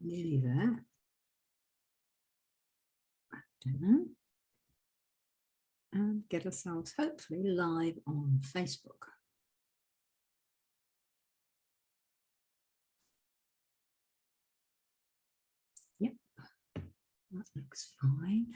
nearly there. I don't know. And get ourselves hopefully live on Facebook. Yep, that looks fine.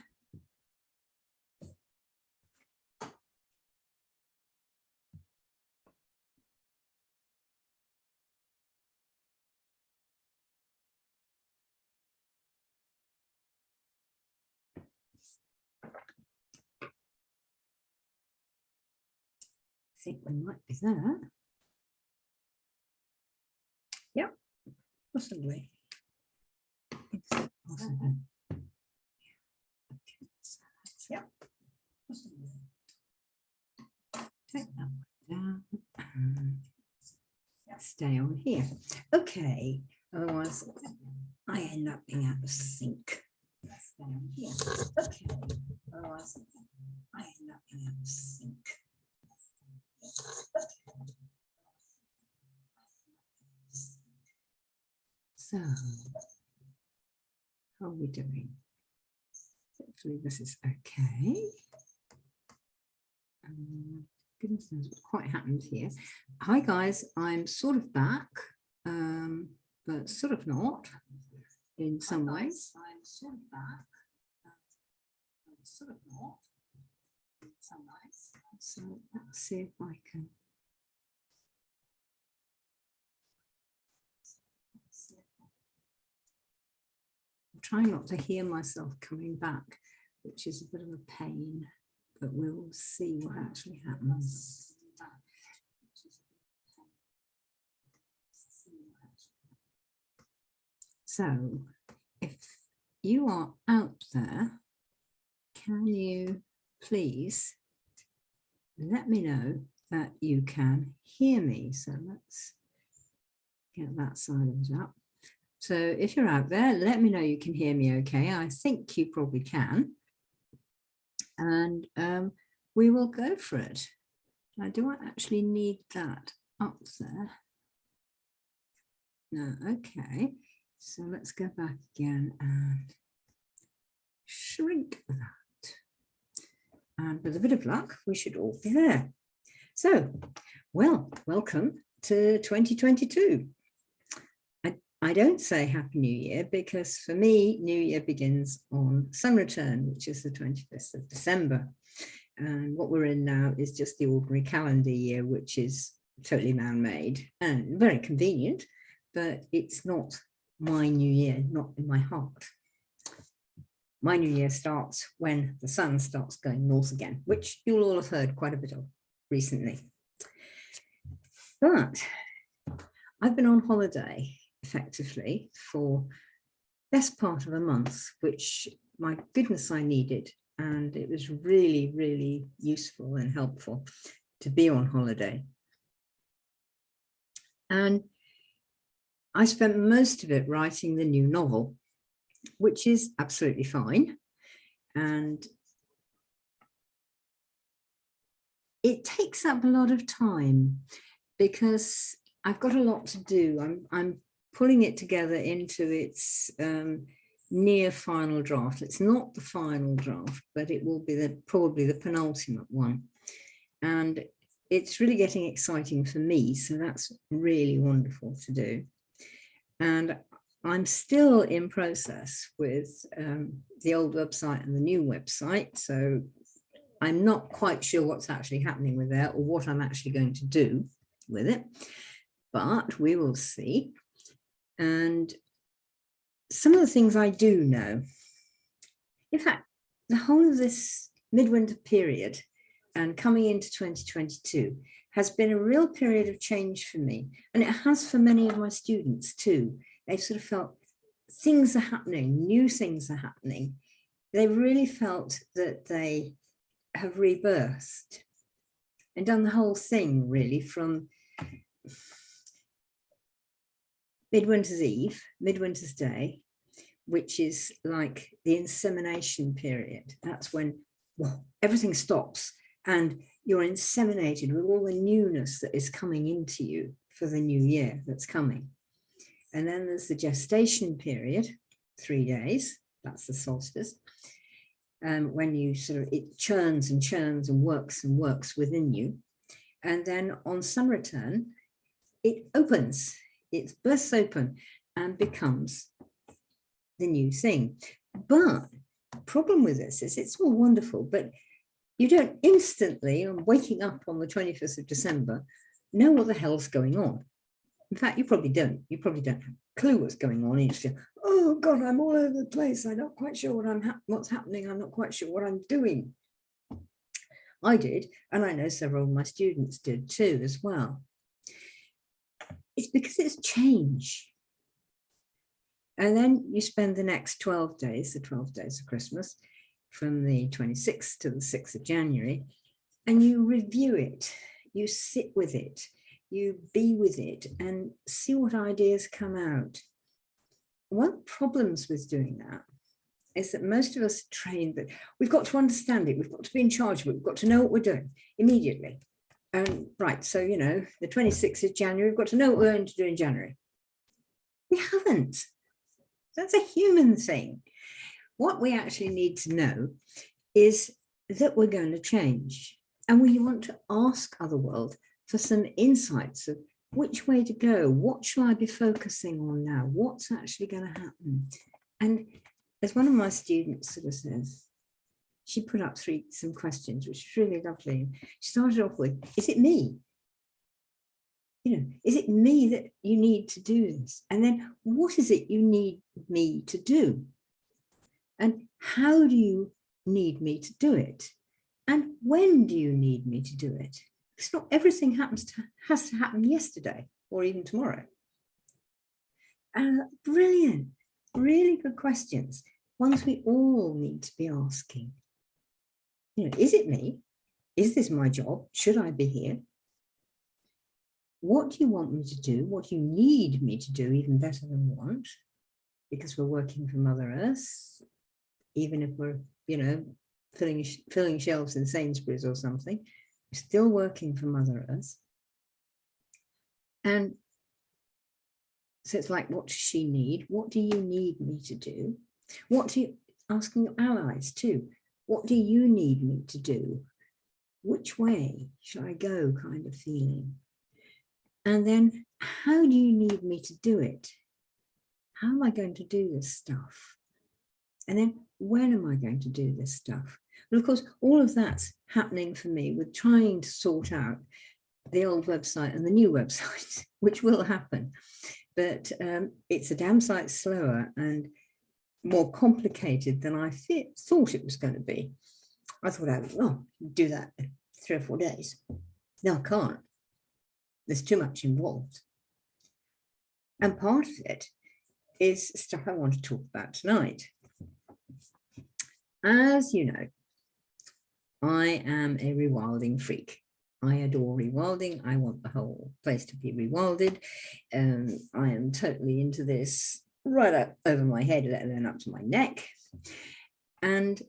I think we might be there. Yep, possibly. Possibly. Okay, so that's, yep, possibly. Take that one down and stay on here. Okay, otherwise I end up being out of sync. Stay on here. Okay, otherwise I end up being out of sync. So, how are we doing? Hopefully this is okay. Goodness knows what quite happened here. Hi guys, I'm sort of back, but sort of not in some ways. I'm sort of back, but sort of not in some ways. So let's see if I can. I'm trying not to hear myself coming back, which is a bit of a pain, but we'll see what actually happens. So if you are out there, can you please let me know that you can hear me? So let's get that side of it up. So if you're out there, let me know you can hear me okay. I think you probably can. And we will go for it. Now, do I actually need that up there? No, okay. So let's go back again and shrink that. And with a bit of luck, we should all be there. So, well, welcome to 2022. I don't say Happy New Year because for me, New Year begins on Sun Return, which is the 25th of December. And what we're in now is just the ordinary calendar year, which is totally man-made and very convenient, but it's not my New Year, not in my heart. My New Year starts when the sun starts going north again, which you'll all have heard quite a bit of recently. But I've been on holiday effectively for best part of a month, which my goodness I needed, and it was really, really useful and helpful to be on holiday. And I spent most of it writing the new novel, which is absolutely fine, and it takes up a lot of time because I've got a lot to do. I'm pulling it together into its near final draft. It's not the final draft, but it will be probably the penultimate one. And it's really getting exciting for me. So that's really wonderful to do. And I'm still in process with the old website and the new website. So I'm not quite sure what's actually happening with that or what I'm actually going to do with it, but we will see. And some of the things I do know, in fact, the whole of this midwinter period and coming into 2022 has been a real period of change for me. And it has for many of my students too. They've sort of felt things are happening, new things are happening. They've really felt that they have rebirthed and done the whole thing really from Midwinter's Eve, Midwinter's Day, which is like the insemination period. That's when everything stops and you're inseminated with all the newness that is coming into you for the new year that's coming. And then there's the gestation period, 3 days. That's the solstice. When you sort of, it churns and churns and works within you. And then on sun return, it opens, it bursts open and becomes the new thing. But the problem with this is it's all wonderful, but you don't instantly, on waking up on the 25th of December, know what the hell's going on. In fact, you probably don't. You probably don't have a clue what's going on. You just feel, oh God, I'm all over the place. I'm not quite sure what's happening. I'm not quite sure what I'm doing. I did, and I know several of my students did too as well. It's because it's change. And then you spend the next 12 days, the 12 days of Christmas, from the 26th to the 6th of January, and you review it, you sit with it, you be with it and see what ideas come out. One of the problems with doing that is that most of us are trained that we've got to understand it, we've got to be in charge of it, we've got to know what we're doing immediately. And right, so, you know, the 26th of January, we've got to know what we're going to do in January. We haven't. That's a human thing. What we actually need to know is that we're going to change. And we want to ask other world for some insights of which way to go. What shall I be focusing on now? What's actually going to happen? And as one of my students sort of says, she put up some questions, which is really lovely. She started off with, is it me? You know, is it me that you need to do this? And then what is it you need me to do? And how do you need me to do it? And when do you need me to do it? Because not everything has to happen yesterday or even tomorrow. Brilliant, really good questions. Ones we all need to be asking. You know, is it me? Is this my job? Should I be here? What do you want me to do? What do you need me to do, even better than want? Because we're working for Mother Earth, even if we're, you know, filling shelves in Sainsbury's or something, we're still working for Mother Earth. And so it's like, what does she need? What do you need me to do? Asking your allies too, what do you need me to do? Which way should I go, kind of feeling? And then, how do you need me to do it? How am I going to do this stuff? And then, when am I going to do this stuff? And of course, all of that's happening for me with trying to sort out the old website and the new website, which will happen. But it's a damn sight slower and more complicated than I thought it was going to be. I thought I would do that in 3 or 4 days. No, I can't. There's too much involved. And part of it is stuff I want to talk about tonight. As you know, I am a rewilding freak. I adore rewilding. I want the whole place to be rewilded. I am totally into this right up over my head, let alone up to my neck. And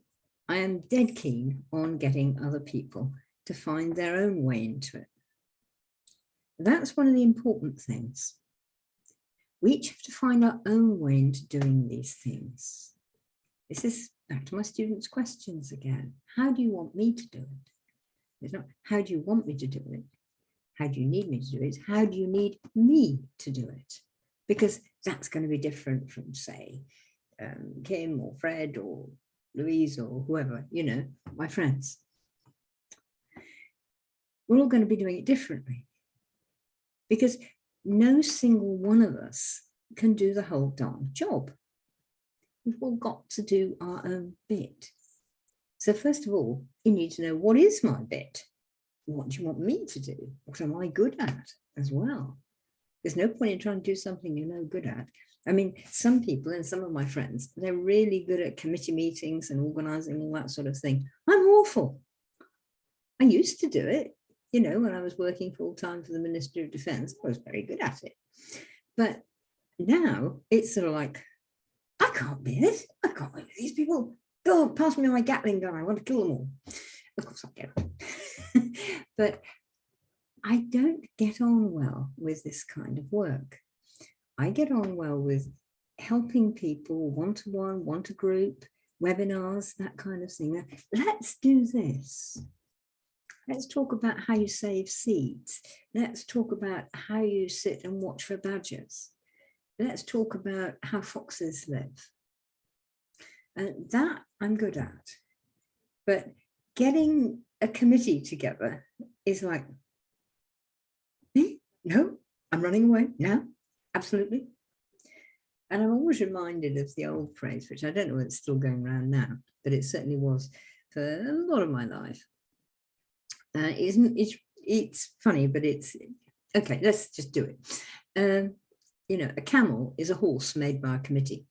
I am dead keen on getting other people to find their own way into it. That's one of the important things. We each have to find our own way into doing these things. This is back to my students' questions again. How do you want me to do it? It's not, how do you want me to do it? How do you need me to do it? How do you need me to do it? Because that's going to be different from, say, Kim or Fred or Louise or whoever, you know, my friends. We're all going to be doing it differently. Because no single one of us can do the whole darn job. We've all got to do our own bit. So first of all, you need to know, what is my bit? What do you want me to do? What am I good at as well? There's no point in trying to do something you're no good at. I mean, some people and some of my friends, they're really good at committee meetings and organizing all that sort of thing. I'm awful. I used to do it. You know, when I was working full-time for the Ministry of Defence, I was very good at it. But now it's sort of like, I can't be this. I can't be these people. Go on, pass me my Gatling gun. I want to kill them all. Of course I get. But I don't get on well with this kind of work. I get on well with helping people one-to-one, one-to-group, webinars, that kind of thing. Let's do this. Let's talk about how you save seeds. Let's talk about how you sit and watch for badgers. Let's talk about how foxes live. And that I'm good at. But getting a committee together is like, no, I'm running away now. Absolutely. And I'm always reminded of the old phrase, which I don't know if it's still going around now, but it certainly was for a lot of my life. It's funny, but it's okay. Let's just do it. You know, a camel is a horse made by a committee.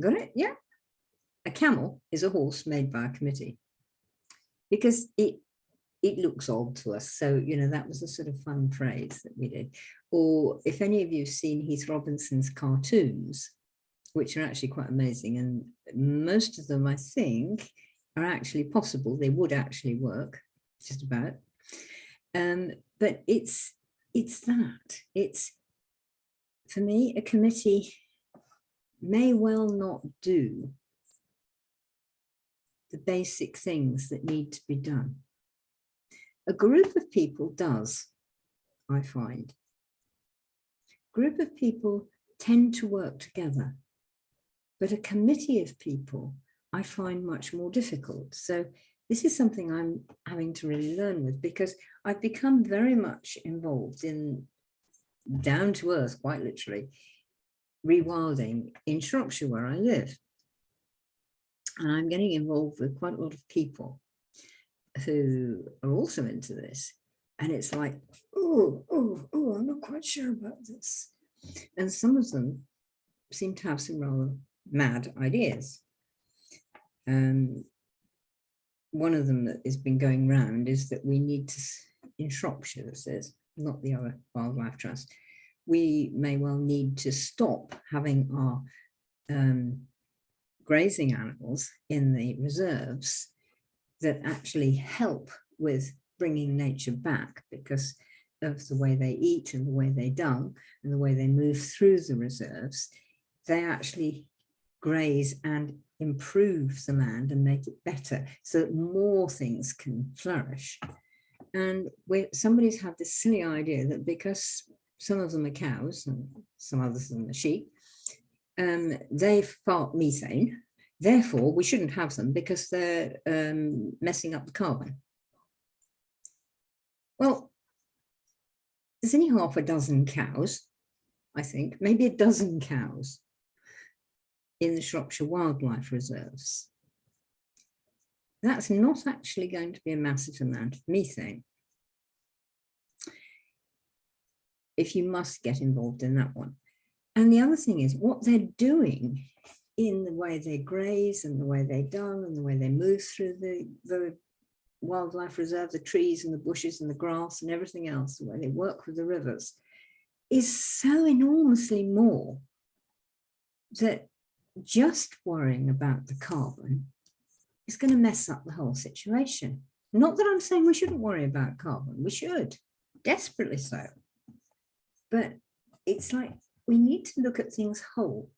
Got it? Yeah. A camel is a horse made by a committee because it looks odd to us. So, you know, that was a sort of fun phrase that we did. Or if any of you have seen Heath Robinson's cartoons, which are actually quite amazing, and most of them, I think, are actually possible. They would actually work, just about. But it's that. It's, for me, a committee may well not do the basic things that need to be done. A group of people does, I find. A group of people tend to work together, but a committee of people I find much more difficult. So this is something I'm having to really learn with, because I've become very much involved in, down to earth, quite literally, rewilding in Shropshire where I live. And I'm getting involved with quite a lot of people who are also into this. And it's like, oh, I'm not quite sure about this. And some of them seem to have some rather mad ideas. One of them that has been going round is that we need to, in Shropshire, this is not the other wildlife trust, we may well need to stop having our grazing animals in the reserves that actually help with bringing nature back because of the way they eat and the way they dung and the way they move through the reserves. They actually graze and improve the land and make it better so that more things can flourish. And somebody's had this silly idea that because some of them are cows and some others of them are sheep, they fart methane. Therefore, we shouldn't have them because they're messing up the carbon. Well, there's only half a dozen cows, I think, maybe a dozen cows in the Shropshire Wildlife Reserves. That's not actually going to be a massive amount of methane, if you must get involved in that one. And the other thing is what they're doing in the way they graze and the way they dung and the way they move through the wildlife reserve, the trees and the bushes and the grass and everything else, the way they work with the rivers, is so enormously more that just worrying about the carbon is going to mess up the whole situation. Not that I'm saying we shouldn't worry about carbon, we should, desperately so. But it's like we need to look at things whole.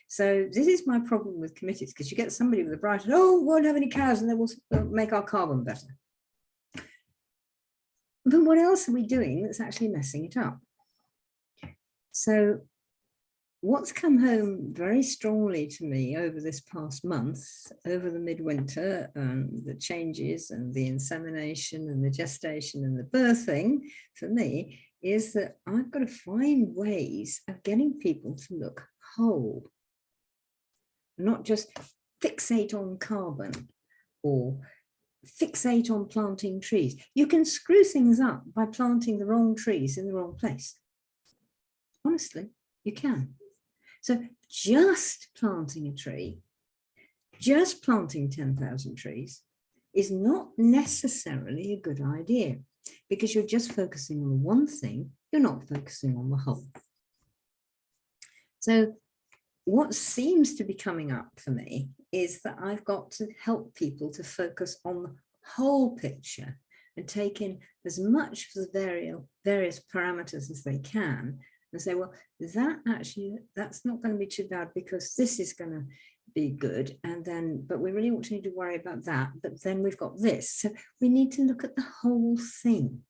So this is my problem with committees, because you get somebody with a bright, oh, we won't have any cows and they will make our carbon better. But what else are we doing that's actually messing it up? So what's come home very strongly to me over this past month, over the midwinter, the changes and the insemination and the gestation and the birthing, for me, is that I've got to find ways of getting people to look whole, not just fixate on carbon or fixate on planting trees. You can screw things up by planting the wrong trees in the wrong place. Honestly, you can. So just planting a tree, just planting 10,000 trees is not necessarily a good idea, because you're just focusing on one thing, you're not focusing on the whole. So what seems to be coming up for me is that I've got to help people to focus on the whole picture and take in as much of the various parameters as they can and say, well, that's not going to be too bad because this is going to be good. And then, but we really ought need to worry about that. But then we've got this. So we need to look at the whole thing.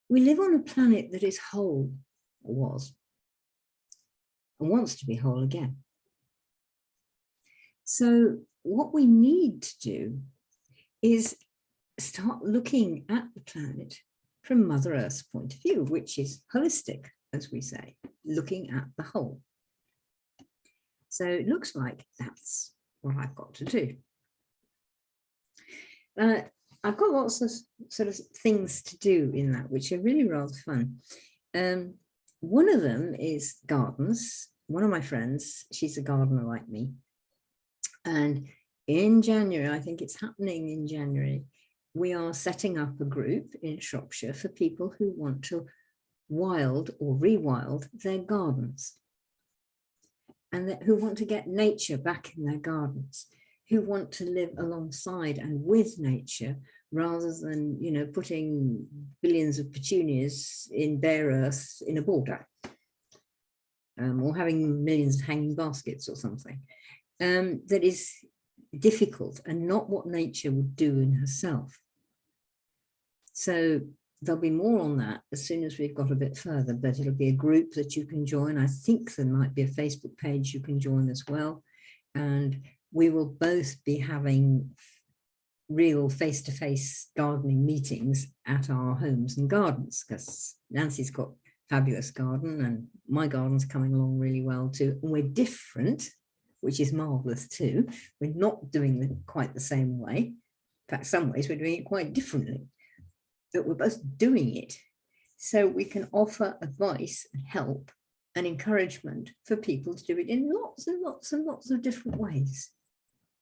We live on a planet that is whole, or was, and wants to be whole again. So what we need to do is start looking at the planet from Mother Earth's point of view, which is holistic, as we say, looking at the whole. So it looks like that's what I've got to do. I've got lots of sort of things to do in that, which are really rather fun. One of them is gardens. One of my friends, she's a gardener like me. And in January, I think it's happening in January, we are setting up a group in Shropshire for people who want to wild or rewild their gardens, and who want to get nature back in their gardens, who want to live alongside and with nature rather than, you know, putting billions of petunias in bare earth in a border, or having millions of hanging baskets or something. That is difficult and not what nature would do in herself. So there'll be more on that as soon as we've got a bit further, but it'll be a group that you can join. I think there might be a Facebook page you can join as well. And we will both be having real face-to-face gardening meetings at our homes and gardens, because Nancy's got a fabulous garden and my garden's coming along really well too. And we're different, which is marvelous too. We're not doing it quite the same way. In fact, some ways we're doing it quite differently, but we're both doing it. So we can offer advice and help and encouragement for people to do it in lots and lots and lots of different ways.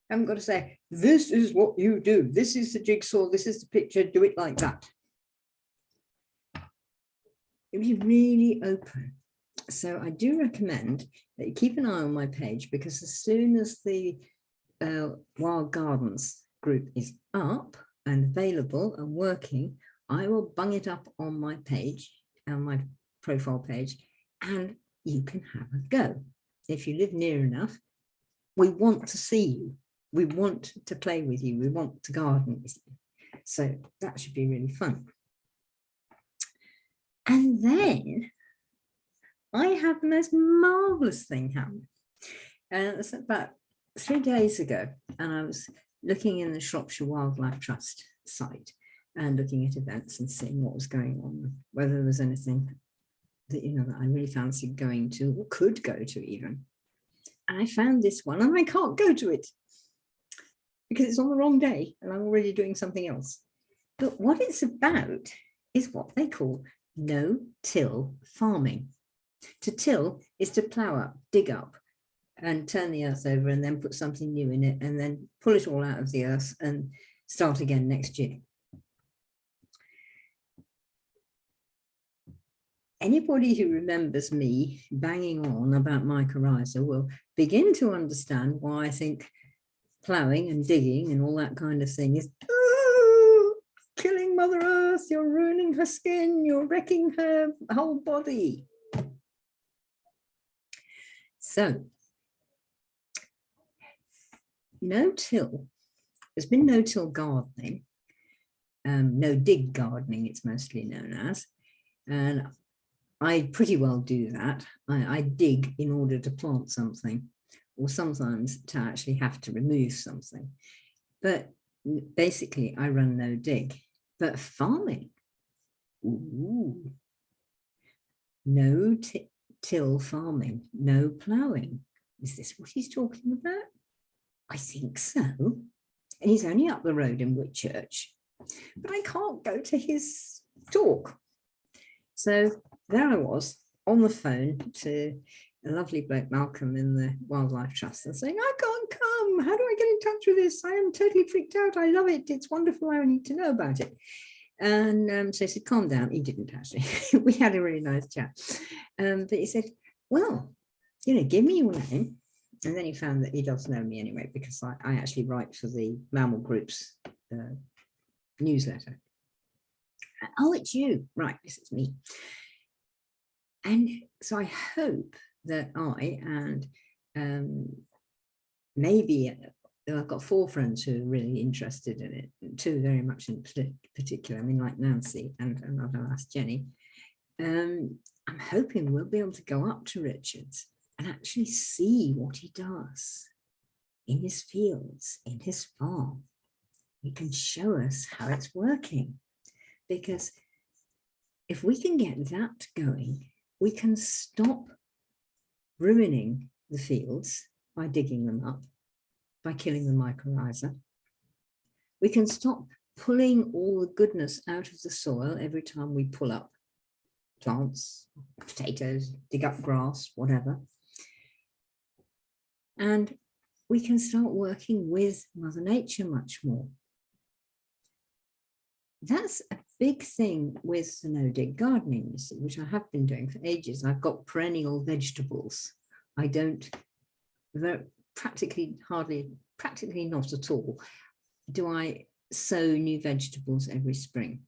I haven't got to say, this is what you do. This is the jigsaw. This is the picture. Do it like that. It was really open. So I do recommend that you keep an eye on my page, because as soon as the Wild Gardens group is up and available and working, I will bung it up on my page, on my profile page, and you can have a go. If you live near enough, we want to see you. We want to play with you. We want to garden with you. So that should be really fun. And then I had the most marvelous thing happen. And it's about 3 days ago, and I was looking in the Shropshire Wildlife Trust site and looking at events and seeing what was going on, whether there was anything that, you know, that I really fancied going to or could go to even. And I found this one, and I can't go to it because it's on the wrong day and I'm already doing something else. But what it's about is what they call no-till farming. To till is to plough up, dig up, and turn the earth over and then put something new in it and then pull it all out of the earth and start again next year. Anybody who remembers me banging on about mycorrhiza will begin to understand why I think ploughing and digging and all that kind of thing is killing Mother Earth. You're ruining her skin, you're wrecking her whole body. So, no-till, there's been no-till gardening, no-dig gardening it's mostly known as, and I pretty well do that. I dig in order to plant something, or sometimes to actually have to remove something. But basically, I run no-dig. But farming, ooh, no-till farming, no ploughing. Is this what he's talking about? I think so. And he's only up the road in Whitchurch, but I can't go to his talk. So there I was on the phone to a lovely bloke, Malcolm, in the Wildlife Trust, and saying, I can't come. How do I get in touch with this? I am totally freaked out. I love it. It's wonderful. I need to know about it. And so he said, calm down. He didn't actually. We had a really nice chat. But he said, well, you know, give me your name. And then he found that he does know me anyway, because I actually write for the mammal groups newsletter. Oh, it's you. Right, this is me. And so I hope that I and maybe I've got 4 friends who are really interested in it, 2 very much in particular, I mean, like Nancy and another lass, Jenny. I'm hoping we'll be able to go up to Richard's and actually see what he does in his fields, in his farm. He can show us how it's working, because if we can get that going, we can stop ruining the fields by digging them up, by killing the mycorrhiza. We can stop pulling all the goodness out of the soil every time we pull up plants, potatoes, dig up grass, whatever. And we can start working with Mother Nature much more. That's a big thing with the no-dig gardening, which I have been doing for ages. I've got perennial vegetables. I don't, practically not at all, do I sow new vegetables every spring.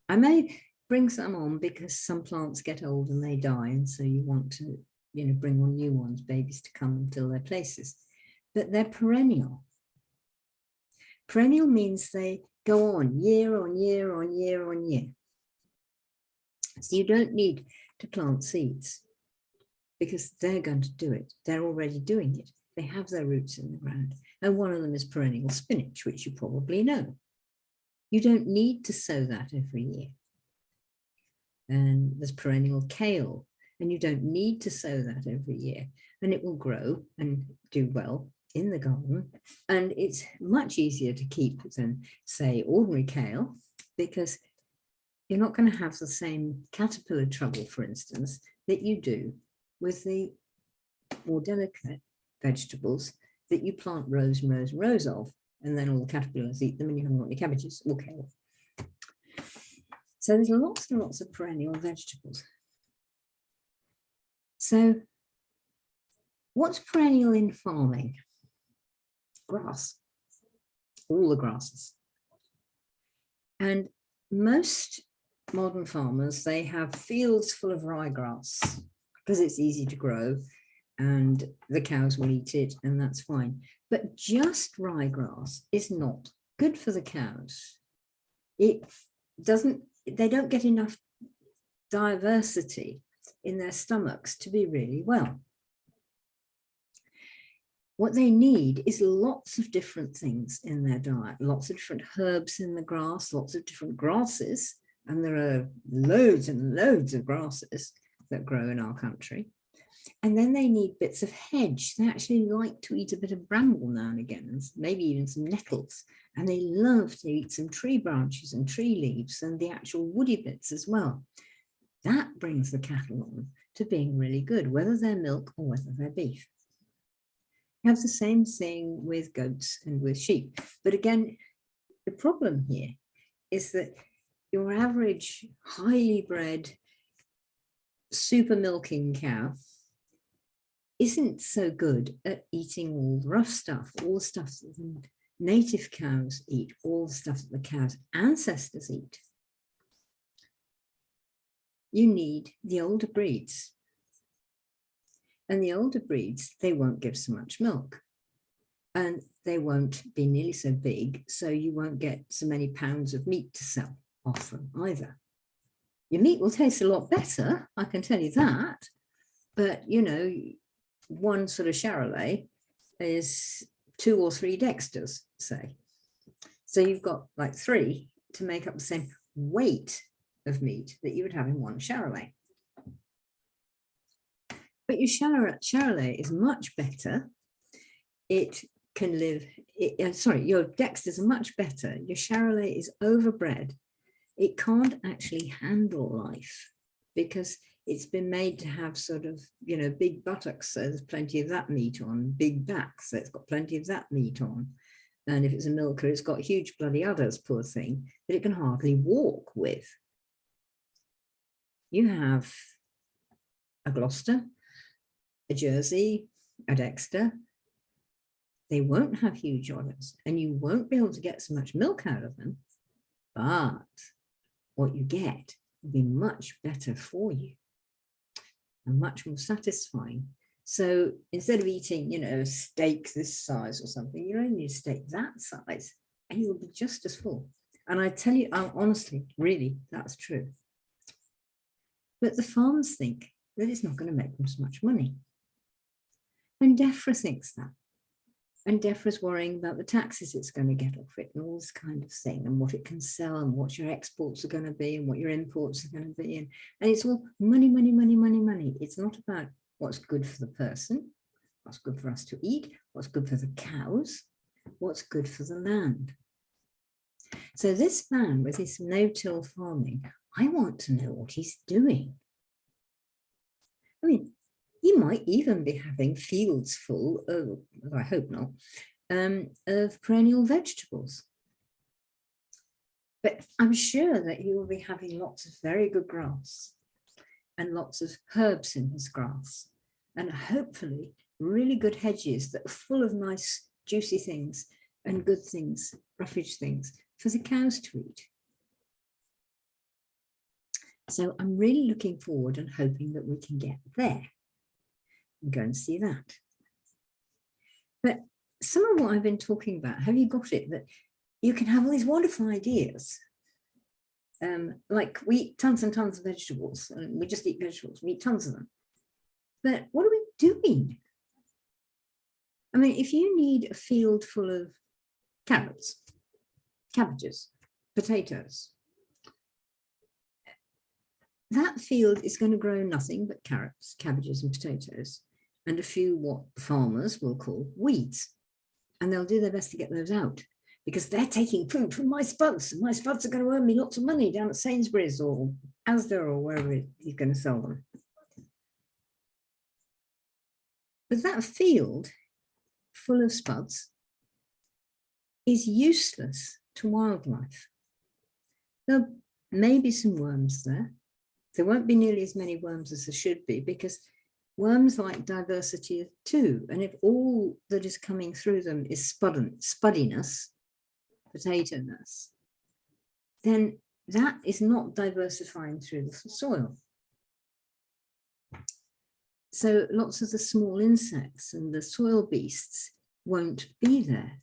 I may bring some on because some plants get old and they die, and so you want to, bring on new ones, babies to come and fill their places. But they're perennial. Perennial means they go on year on year on year on year. So you don't need to plant seeds because they're going to do it. They're already doing it. They have their roots in the ground. And one of them is perennial spinach, which you probably know. You don't need to sow that every year. And there's perennial kale, and you don't need to sow that every year. And it will grow and do well in the garden. And it's much easier to keep than, say, ordinary kale, because you're not going to have the same caterpillar trouble, for instance, that you do with the more delicate vegetables that you plant rows and rows and rows of, and then all the caterpillars eat them and you haven't got any cabbages or kale. So there's lots and lots of perennial vegetables. So what's perennial in farming? Grass, all the grasses. And most modern farmers, they have fields full of ryegrass because it's easy to grow and the cows will eat it, and that's fine. But just ryegrass is not good for the cows. It doesn't, they don't get enough diversity in their stomachs to be really well. What they need is lots of different things in their diet, lots of different herbs in the grass, lots of different grasses, and there are loads and loads of grasses that grow in our country. And then they need bits of hedge. They actually like to eat a bit of bramble now and again, and maybe even some nettles. And they love to eat some tree branches and tree leaves and the actual woody bits as well. That brings the cattle on to being really good, whether they're milk or whether they're beef. You have the same thing with goats and with sheep. But again, the problem here is that your average highly bred super milking cow isn't so good at eating all the rough stuff, all the stuff that the native cows eat, all the stuff that the cow's ancestors eat. You need the older breeds. And the older breeds, they won't give so much milk. And they won't be nearly so big, so you won't get so many pounds of meat to sell off them either. Your meat will taste a lot better, I can tell you that. But, one sort of Charolais is 2 or 3 Dexters, say. So you've got like 3 to make up the same weight of meat that you would have in one Charolais. But your Charolais is much better. It can live, your Dexters are much better. Your Charolais is overbred. It can't actually handle life because it's been made to have sort of, big buttocks, so there's plenty of that meat on, big backs, so it's got plenty of that meat on. And if it's a milker, it's got huge bloody udders, poor thing, that it can hardly walk with. You have a Gloucester, a Jersey, a Dexter, They won't have huge udders and you won't be able to get so much milk out of them, but what you get will be much better for you and much more satisfying. So instead of eating, a steak this size or something, you only need a steak that size and you'll be just as full. And I tell you, honestly, really, that's true. But the farmers think that it's not going to make them so much money. And DEFRA thinks that. And DEFRA's worrying about the taxes it's going to get off it and all this kind of thing and what it can sell and what your exports are going to be and what your imports are going to be. And it's all money, money, money, money, money. It's not about what's good for the person, what's good for us to eat, what's good for the cows, what's good for the land. So this man with his no-till farming, I want to know what he's doing. I mean, he might even be having fields full of, I hope not, of perennial vegetables. But I'm sure that he will be having lots of very good grass and lots of herbs in his grass, and hopefully really good hedges that are full of nice juicy things and good things, roughage things, for the cows to eat. So I'm really looking forward and hoping that we can get there and go and see that. But some of what I've been talking about, have you got it? That you can have all these wonderful ideas. Like we eat tons and tons of vegetables, and we just eat vegetables, we eat tons of them. But what are we doing? I mean, if you need a field full of carrots, cabbages, potatoes, that field is going to grow nothing but carrots, cabbages and potatoes, and a few what farmers will call weeds. And they'll do their best to get those out because they're taking food from my spuds. And my spuds are going to earn me lots of money down at Sainsbury's or Asda or wherever he's going to sell them. But that field full of spuds is useless to wildlife. There may be some worms there. There won't be nearly as many worms as there should be because worms like diversity too. And if all that is coming through them is spuddiness, potato-ness, then that is not diversifying through the soil. So lots of the small insects and the soil beasts won't be there.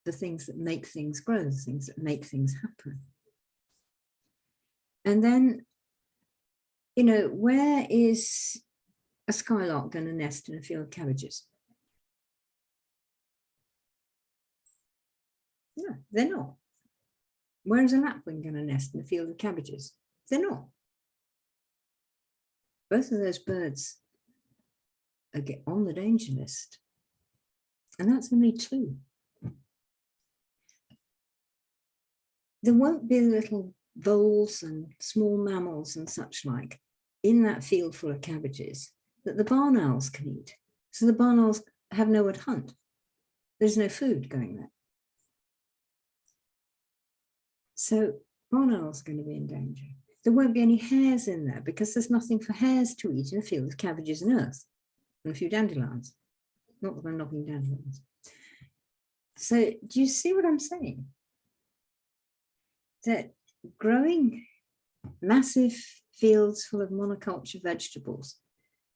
The things that make things grow, the things that make things happen. And then, where is a skylark going to nest in a field of cabbages? No, they're not. Where is a lapwing going to nest in a field of cabbages? They're not. Both of those birds are on the danger list. And that's only 2. There won't be little voles and small mammals and such like in that field full of cabbages that the barn owls can eat. So the barn owls have nowhere to hunt. There's no food going there. So barn owls are going to be in danger. There won't be any hares in there because there's nothing for hares to eat in a field of cabbages and earth and a few dandelions. Not that I'm knocking dandelions. So do you see what I'm saying? That growing massive fields full of monoculture vegetables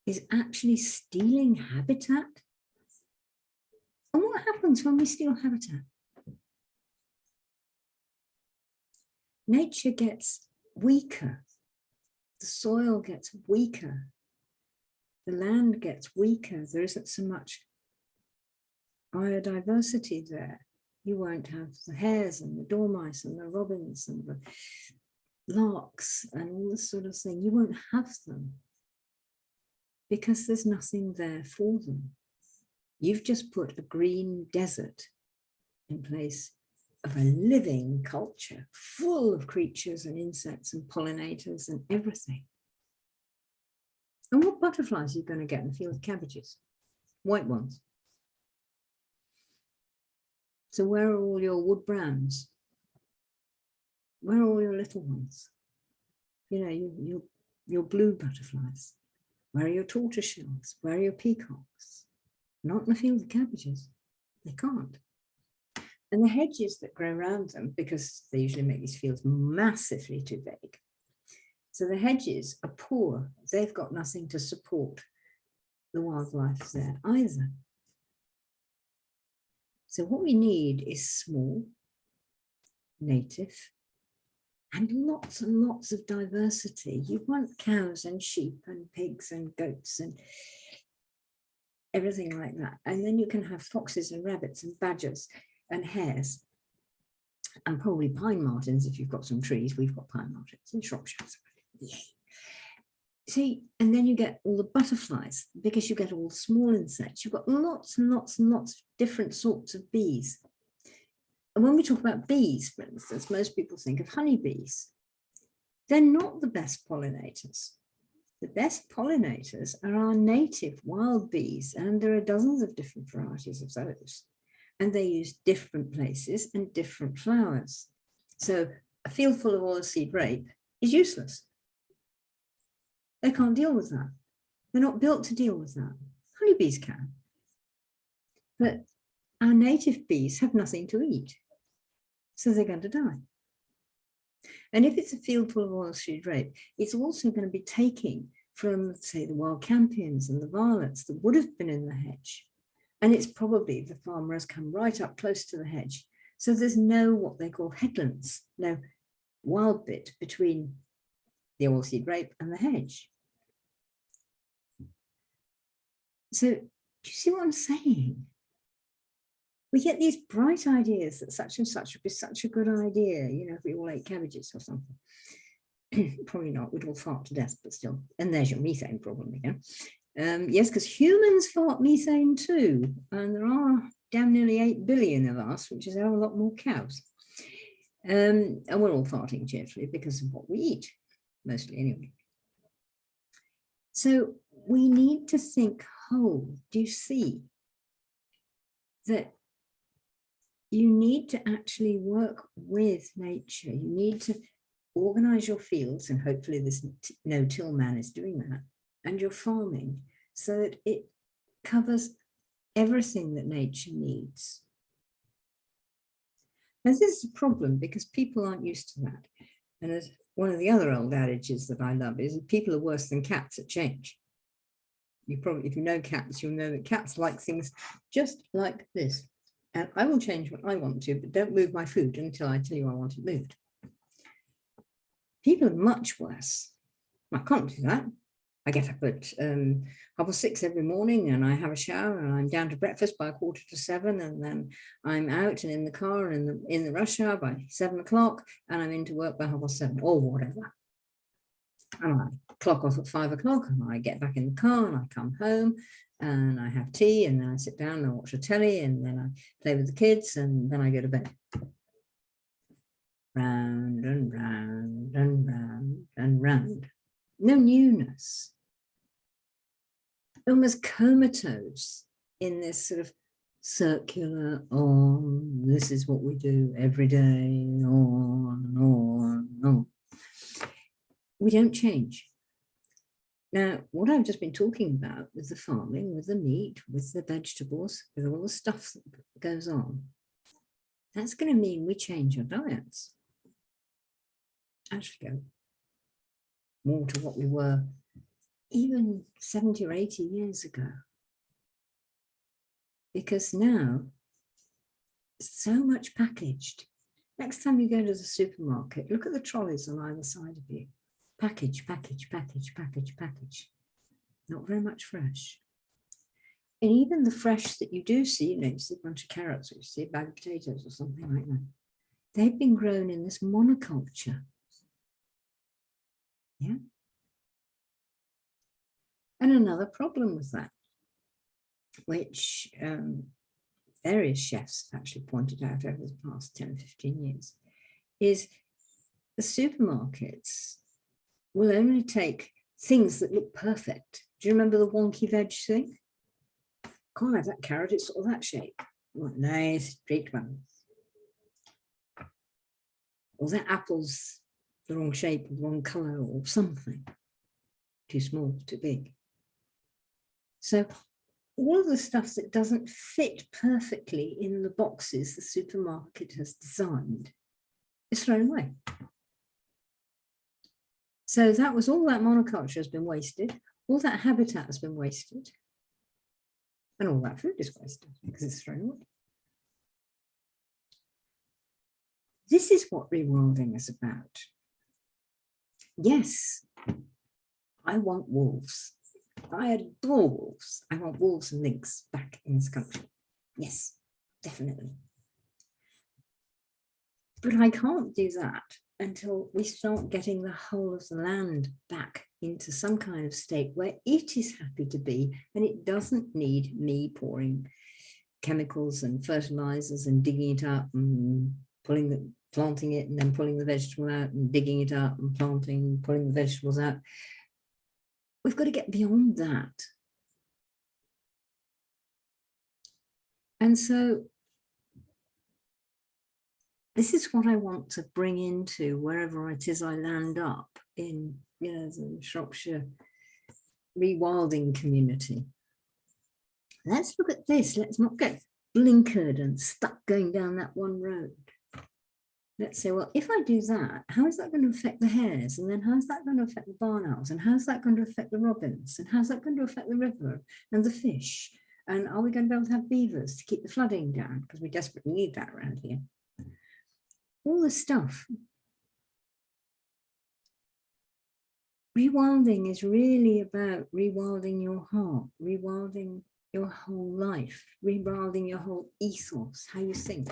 is actually stealing habitat. And what happens when we steal habitat? Nature gets weaker. The soil gets weaker. The land gets weaker. There isn't so much biodiversity there. You won't have the hares and the dormice and the robins and the larks and all this sort of thing. You won't have them because there's nothing there for them. You've just put a green desert in place of a living culture full of creatures and insects and pollinators and everything. And what butterflies are you going to get in the field of cabbages? White ones. So where are all your wood browns? Where are all your little ones? Your blue butterflies. Where are your tortoiseshells? Where are your peacocks? Not in the field of cabbages. They can't. And the hedges that grow around them, because they usually make these fields massively too big, so the hedges are poor. They've got nothing to support the wildlife there either. So what we need is small, native, and lots of diversity. You want cows and sheep and pigs and goats and everything like that. And then you can have foxes and rabbits and badgers and hares and probably pine martens if you've got some trees. We've got pine martens in Shropshire. Yay. See, and then you get all the butterflies because you get all the small insects. You've got lots and lots of different sorts of bees. And when we talk about bees, for instance, most people think of honeybees. They're not the best pollinators. The best pollinators are our native wild bees, and there are dozens of different varieties of those. And they use different places and different flowers. So a field full of oilseed rape is useless. They can't deal with that. They're not built to deal with that. Honeybees can. But our native bees have nothing to eat. So they're going to die. And if it's a field full of oilseed rape, it's also going to be taking from, say, the wild campions and the violets that would have been in the hedge. And it's probably the farmer has come right up close to the hedge. So there's no what they call headlands, no wild bit between the oilseed rape and the hedge. So do you see what I'm saying? We get these bright ideas that such and such would be such a good idea, you know, if we all ate cabbages or something. Probably not, we'd all fart to death, but still. And there's your methane problem again. Yes, because humans fart methane too. And there are damn nearly 8 billion of us, which is a whole lot more cows. And we're all farting cheerfully because of what we eat, mostly anyway. So we need to think whole. Do you see that you need to actually work with nature? You need to organize your fields, and hopefully this no-till man is doing that, and your farming, so that it covers everything that nature needs. Now, this is a problem because people aren't used to that. And as one of the other old adages that I love is that people are worse than cats at change. You probably, if you know cats, you'll know that cats like things just like this. And I will change what I want to, but don't move my food until I tell you I want it moved. People are much worse. I can't do that. I get up at 6:30 every morning and I have a shower and I'm down to breakfast by 6:45, and then I'm out and in the car and in the rush hour by 7 o'clock, and I'm into work by 7:30 or whatever. And I clock off at 5 o'clock and I get back in the car and I come home and I have tea, and then I sit down and I watch a telly, and then I play with the kids, and then I go to bed. Round and round and round and round. No newness. Almost comatose in this sort of circular, this is what we do every day, on and on and on. We don't change. Now, what I've just been talking about with the farming, with the meat, with the vegetables, with all the stuff that goes on, that's going to mean we change our diets. Actually go more to what we were even 70 or 80 years ago. Because now, so much packaged. Next time you go to the supermarket, look at the trolleys on either side of you. Package, package, package, package, package. Not very much fresh. And even the fresh that you do see, you know, you see a bunch of carrots, or you see a bag of potatoes or something like that. They've been grown in this monoculture. Yeah. And another problem with that, which various chefs have actually pointed out over the past 10 or 15 years, is the supermarkets will only take things that look perfect. Do you remember the wonky veg thing? Can't have that carrot, it's sort of that shape. Nice, straight one. Or that apple's the wrong shape, the wrong color, or something. Too small, too big. So all of the stuff that doesn't fit perfectly in the boxes the supermarket has designed is thrown away. So that was all that monoculture has been wasted, all that habitat has been wasted, and all that food is wasted because it's thrown away. This is what rewilding is about. Yes, I want wolves. I adore wolves. I want wolves and lynx back in this country. Yes, definitely. But I can't do that until we start getting the whole of the land back into some kind of state where it is happy to be, and it doesn't need me pouring chemicals and fertilizers and digging it up and planting it and then pulling the vegetable out and digging it up and planting, pulling the vegetables out. We've got to get beyond that. And so this is what I want to bring into wherever it is I land up in, the Shropshire rewilding community. Let's look at this. Let's not get blinkered and stuck going down that one road. Let's say, well, if I do that, how is that going to affect the hares? And then how's that going to affect the barn owls? And how's that going to affect the robins? And how's that going to affect the river and the fish? And are we going to be able to have beavers to keep the flooding down? Because we desperately need that around here. All this stuff. Rewilding is really about rewilding your heart, rewilding your whole life, rewilding your whole ethos, how you think.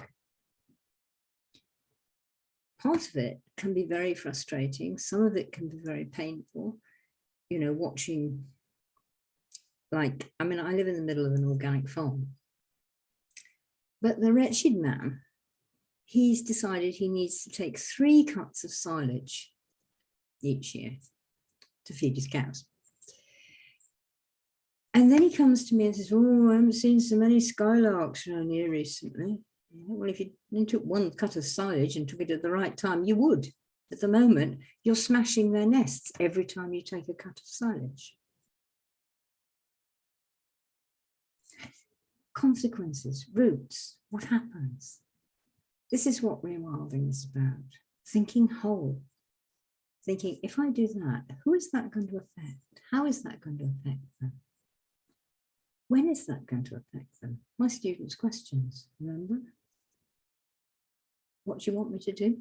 Part of it can be very frustrating. Some of it can be very painful. Watching, I live in the middle of an organic farm. But the wretched man, he's decided he needs to take 3 cuts of silage each year to feed his cows. And then he comes to me and says, oh, I haven't seen so many skylarks around here recently. Well, if you took 1 cut of silage and took it at the right time, you would. At the moment, you're smashing their nests every time you take a cut of silage. Consequences, roots, what happens? This is what rewilding is about. Thinking whole. Thinking, if I do that, who is that going to affect? How is that going to affect them? When is that going to affect them? My students' questions, remember? What do you want me to do?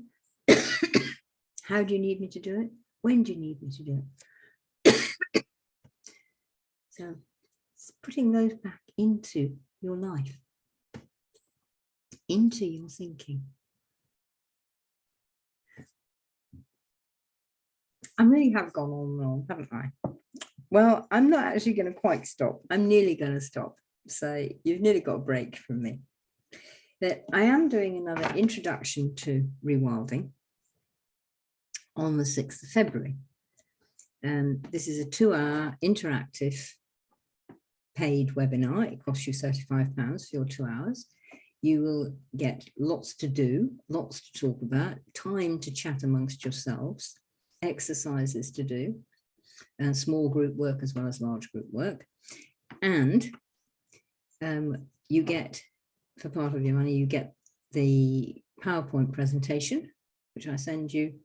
How do you need me to do it? When do you need me to do it? So it's putting those back into your life, into your thinking. I really have gone on and on, haven't I? Well, I'm not actually going to quite stop. I'm nearly going to stop. So you've nearly got a break from me. But I am doing another introduction to rewilding on the 6th of February. This is a 2-hour interactive paid webinar. It costs you £35 for your 2 hours. You will get lots to do, lots to talk about, time to chat amongst yourselves, exercises to do, and small group work as well as large group work. And you get, for part of your money, you get the PowerPoint presentation, which I send you,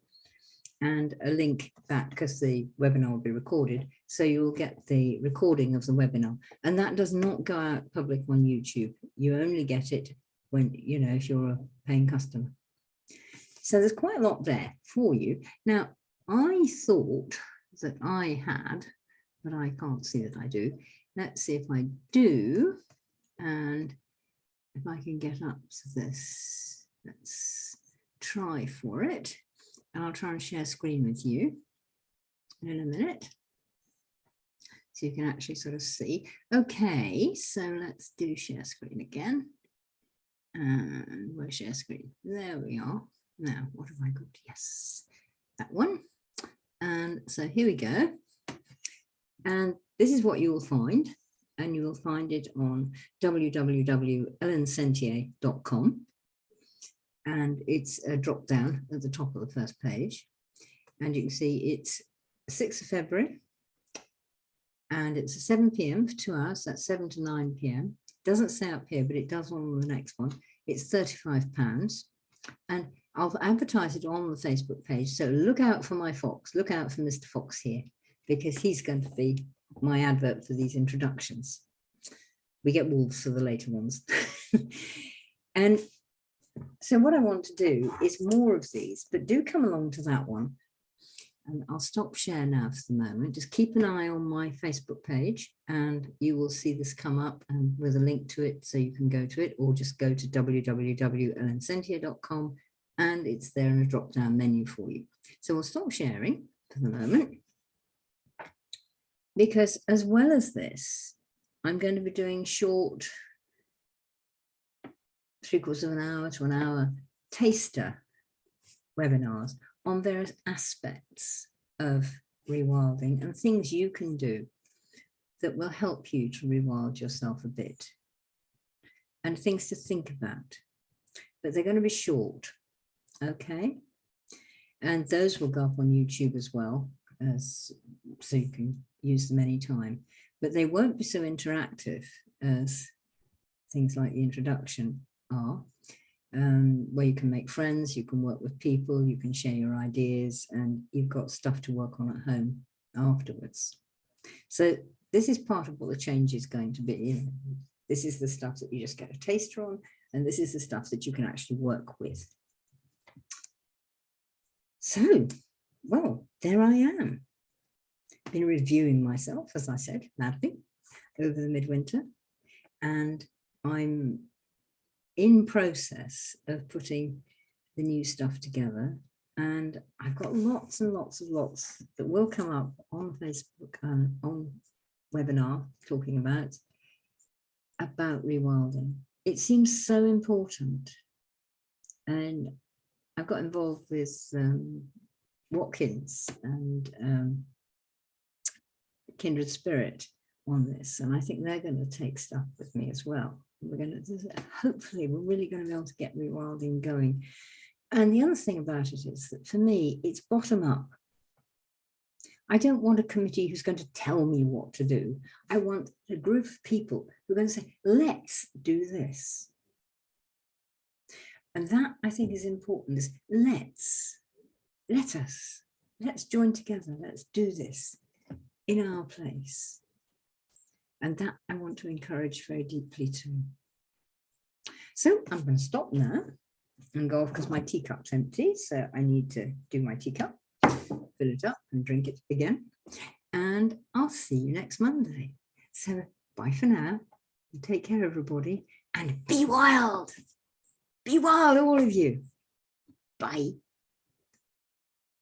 and a link back because the webinar will be recorded. So you'll get the recording of the webinar. And that does not go out public on YouTube. You only get it when, if you're a paying customer. So there's quite a lot there for you. Now, I thought that I had, but I can't see that I do. Let's see if I do. And if I can get up to this, let's try for it. And I'll try and share screen with you in a minute, so you can actually sort of see. Okay, so let's do share screen again. And where's share screen? There we are. Now, what have I got? Yes, that one. And so here we go. And this is what you will find. And you will find it on www.ellensentier.com. And it's a drop down at the top of the first page. And you can see it's 6th of February. and it's 7 p.m. for 2 hours. That's 7 to 9 p.m. Doesn't say up here, but it does on the next one. It's £35, and I'll advertise it on the Facebook page. So look out for my fox. Look out for Mr. Fox here, because he's going to be my advert for these introductions. We get wolves for the later ones. And so what I want to do is more of these, but do come along to that one. And I'll stop share now for the moment. Just keep an eye on my Facebook page and you will see this come up and with a link to it, so you can go to it, or just go to www.ellensentia.com and it's there in a drop-down menu for you. So we'll stop sharing for the moment, because as well as this, I'm going to be doing short 3/4 of an hour to an hour taster webinars on various aspects of rewilding and things you can do that will help you to rewild yourself a bit, and things to think about. But they're going to be short, okay? And those will go up on YouTube as well, so you can use them anytime. But they won't be so interactive as things like the introduction are. Where you can make friends, you can work with people, you can share your ideas, and you've got stuff to work on at home afterwards. So this is part of what the change is going to be. You know, this is the stuff that you just get a taster on, and this is the stuff that you can actually work with. So, well, there I am. Been reviewing myself, as I said, madly, over the midwinter, and I'm in process of putting the new stuff together, and I've got lots and lots that will come up on Facebook and on webinar talking about rewilding. It seems so important, and I've got involved with Watkins and Kindred Spirit on this, and I think they're going to take stuff with me as well. We're going to, hopefully, we're really going to be able to get rewilding going. And the other thing about it is that for me, it's bottom up. I don't want a committee who's going to tell me what to do. I want a group of people who are going to say, let's do this. And that, I think, is important, is let's join together, let's do this in our place. And that I want to encourage very deeply too. So I'm going to stop now and go off because my teacup's empty. So I need to do my teacup, fill it up and drink it again. And I'll see you next Monday. So bye for now. Take care, everybody, and be wild. Be wild, all of you. Bye.